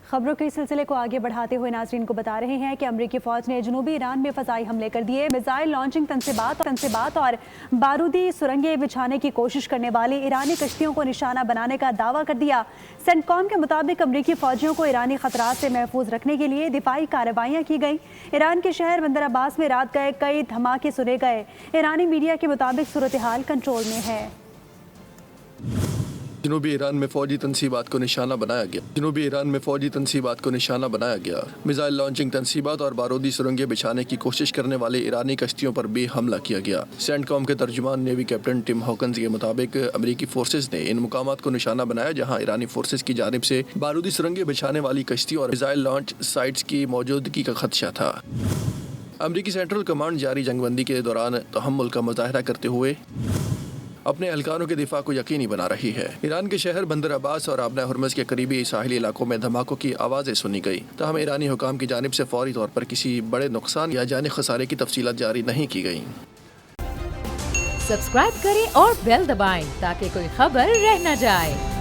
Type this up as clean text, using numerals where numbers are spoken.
خبروں کے سلسلے کو آگے بڑھاتے ہوئے ناظرین کو بتا رہے ہیں کہ امریکی فوج نے جنوبی ایران میں فضائی حملے کر دیے۔ میزائل لانچنگ تنصیبات اور بارودی سرنگیں بچھانے کی کوشش کرنے والی ایرانی کشتیوں کو نشانہ بنانے کا دعویٰ کر دیا۔ سینٹ کام کے مطابق امریکی فوجیوں کو ایرانی خطرات سے محفوظ رکھنے کے لیے دفاعی کارروائیاں کی گئیں۔ ایران کے شہر بندر عباس میں رات گئے کئی دھماکے سنے گئے۔ ایرانی میڈیا کے مطابق صورتحال کنٹرول میں ہے۔ جنوبی ایران میں فوجی تنصیبات کو نشانہ بنایا گیا۔ میزائل لانچنگ تنصیبات اور بارودی سرنگیں بچھانے کی کوشش کرنے والے ایرانی کشتیوں پر بھی حملہ کیا گیا۔ سینٹ کام کے ترجمان نیوی کیپٹن ٹم ہاکنز کے مطابق امریکی فورسز نے ان مقامات کو نشانہ بنایا جہاں ایرانی فورسز کی جانب سے بارودی سرنگیں بچھانے والی کشتیوں اور میزائل لانچ سائٹس کی موجودگی کا خدشہ تھا۔ امریکی سینٹرل کمانڈ جاری جنگ بندی کے دوران تحمل کا مظاہرہ کرتے ہوئے اپنے اہلکاروں کے دفاع کو یقینی بنا رہی ہے۔ ایران کے شہر بندر عباس اور آبنہ ہرمز کے قریبی ساحلی علاقوں میں دھماکوں کی آوازیں سنی گئی، تاہم ایرانی حکام کی جانب سے فوری طور پر کسی بڑے نقصان یا جانی خسارے کی تفصیلات جاری نہیں کی گئیں۔ سبسکرائب کریں اور بیل دبائیں تاکہ کوئی خبر رہ نہ جائے۔